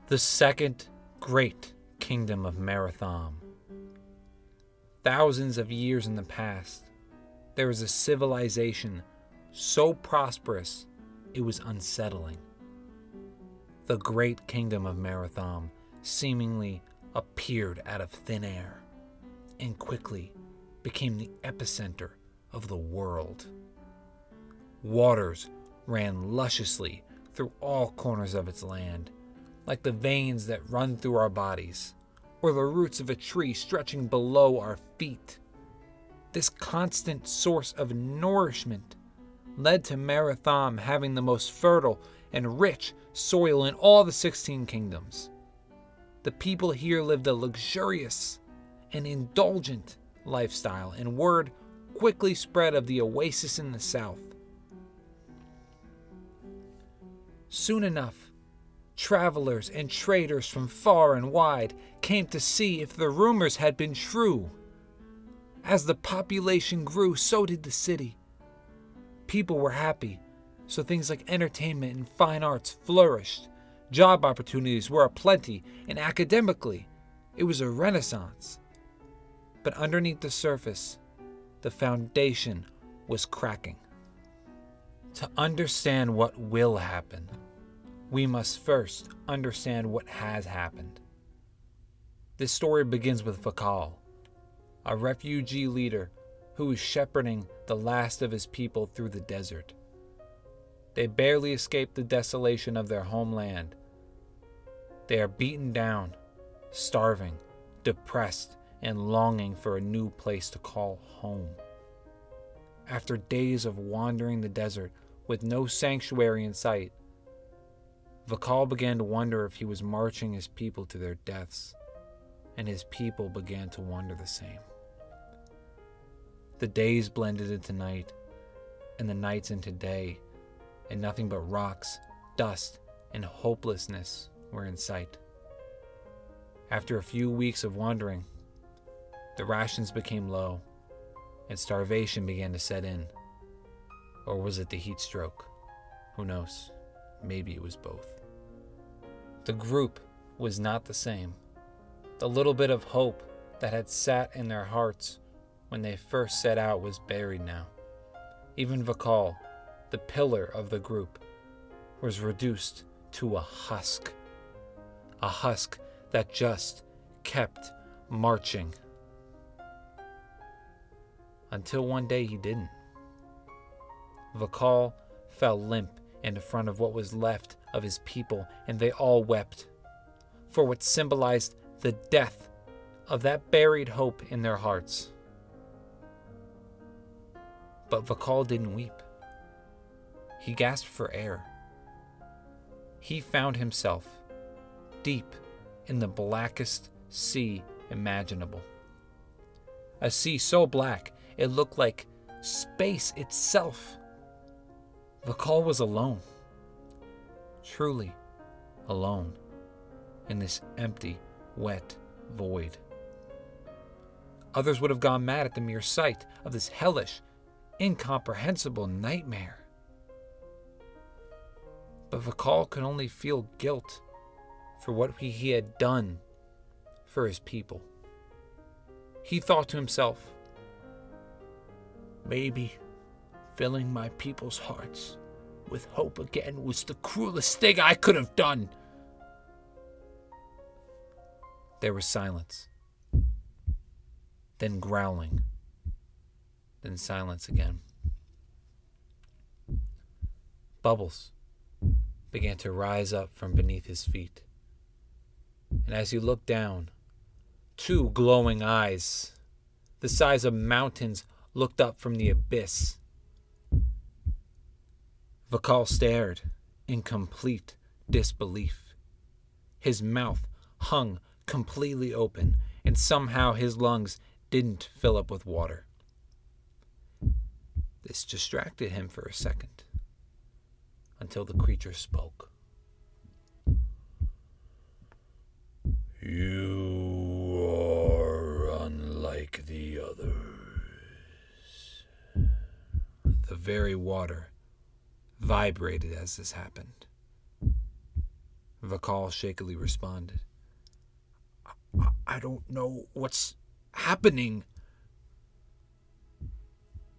The second Great Kingdom of Marathomb. Thousands of years in the past, there was a civilization so prosperous it was unsettling. The Great Kingdom of Marathomb seemingly appeared out of thin air and quickly became the epicenter of the world. Waters ran lusciously through all corners of its land, like the veins that run through our bodies, or the roots of a tree stretching below our feet. This constant source of nourishment led to Marothomb having the most fertile and rich soil in all the 16 kingdoms. The people here lived a luxurious and indulgent lifestyle, and word quickly spread of the oasis in the south. Soon enough, travelers and traders from far and wide came to see if the rumors had been true. As the population grew, so did the city. People were happy, so things like entertainment and fine arts flourished. Job opportunities were aplenty, and academically, it was a renaissance. But underneath the surface, the foundation was cracking. To understand what will happen, we must first understand what has happened. This story begins with Vakal, a refugee leader who is shepherding the last of his people through the desert. They barely escaped the desolation of their homeland. They are beaten down, starving, depressed, and longing for a new place to call home. After days of wandering the desert with no sanctuary in sight, Vakal began to wonder if he was marching his people to their deaths, and his people began to wonder the same. The days blended into night, and the nights into day, and nothing but rocks, dust, and hopelessness were in sight. After a few weeks of wandering, the rations became low, and starvation began to set in. Or was it the heat stroke? Who knows? Maybe it was both. The group was not the same. The little bit of hope that had sat in their hearts when they first set out was buried now. Even Vakal, the pillar of the group, was reduced to a husk that just kept marching. Until one day he didn't. Vakal fell limp in front of what was left of his people, and they all wept for what symbolized the death of that buried hope in their hearts. But Vakal didn't weep. He gasped for air. He found himself deep in the blackest sea imaginable. A sea so black it looked like space itself. Vakal was alone, truly alone, in this empty, wet void. Others would have gone mad at the mere sight of this hellish, incomprehensible nightmare. But Vakal could only feel guilt for what he had done for his people. He thought to himself, maybe filling my people's hearts with hope again was the cruelest thing I could have done. There was silence, then growling, then silence again. Bubbles began to rise up from beneath his feet, and as he looked down, two glowing eyes, the size of mountains, looked up from the abyss. Vakal stared in complete disbelief. His mouth hung completely open, and somehow his lungs didn't fill up with water. This distracted him for a second, until the creature spoke. You are unlike the others. The very water vibrated as this happened. Vakal shakily responded. I don't know what's happening.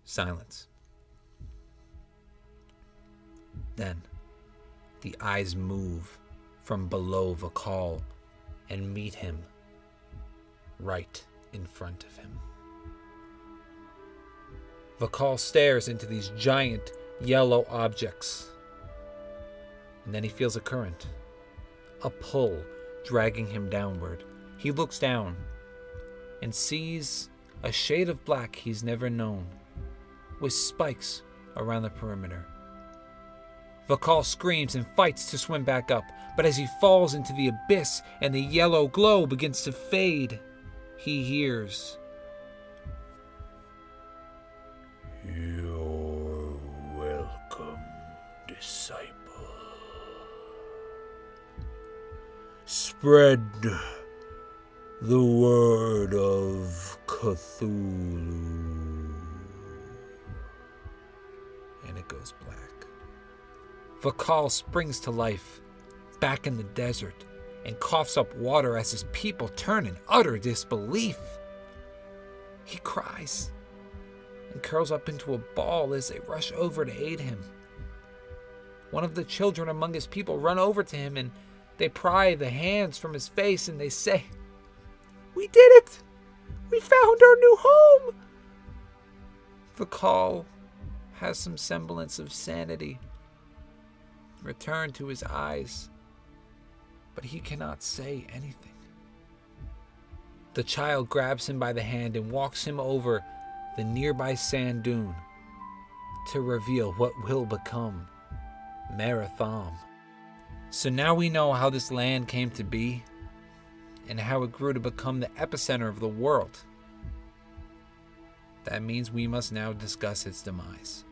Silence. Then, the eyes move from below Vakal and meet him right in front of him. Vakal stares into these giant yellow objects, and then he feels a current, a pull dragging him downward. He looks down and sees a shade of black he's never known, with spikes around the perimeter. Vakal screams and fights to swim back up, but as he falls into the abyss and the yellow glow begins to fade, he hears, "You're welcome, disciple. Spread the word of Cthulhu." And it goes black. Vakal springs to life, back in the desert, and coughs up water as his people turn in utter disbelief. He cries and curls up into a ball as they rush over to aid him. One of the children among his people run over to him and they pry the hands from his face and they say, "We did it! We found our new home!" Vakal has some semblance of sanity return to his eyes, but he cannot say anything. The child grabs him by the hand and walks him over the nearby sand dune to reveal what will become Marothomb. So now we know how this land came to be and how it grew to become the epicenter of the world. That means we must now discuss its demise.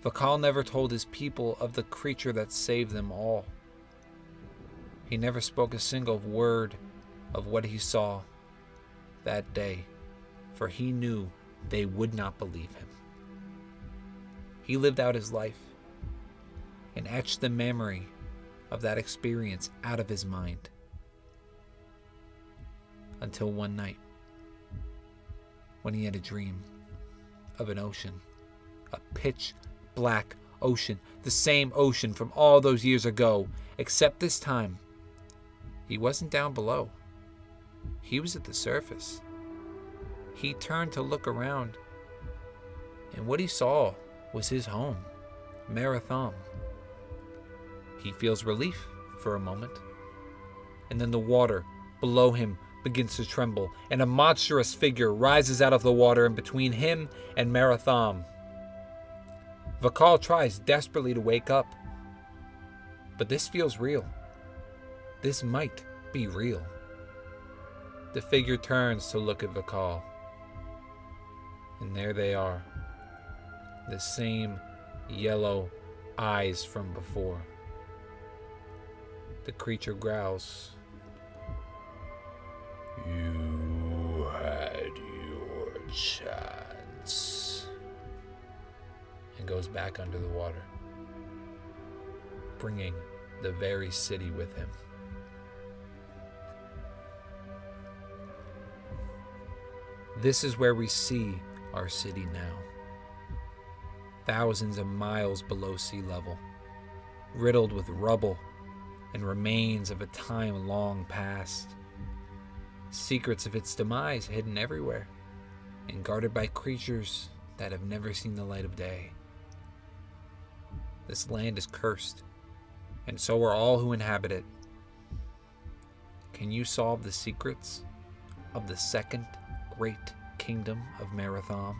Vakal never told his people of the creature that saved them all. He never spoke a single word of what he saw that day, for he knew they would not believe him. He lived out his life and etched the memory of that experience out of his mind. Until one night, when he had a dream of an ocean, a pitch black ocean, the same ocean from all those years ago, except this time, he wasn't down below. He was at the surface. He turned to look around, and what he saw was his home, Marothomb. He feels relief for a moment, and then the water below him begins to tremble, and a monstrous figure rises out of the water in between him and Marothomb. Vakal tries desperately to wake up, but this feels real. This might be real. The figure turns to look at Vakal, and there they are, the same yellow eyes from before. The creature growls, "You had your chance," and goes back under the water, bringing the very city with him. This is where we see our city now, thousands of miles below sea level, riddled with rubble and remains of a time long past, secrets of its demise hidden everywhere, and guarded by creatures that have never seen the light of day. This land is cursed, and so are all who inhabit it. Can you solve the secrets of the second Great Kingdom of Marathomb?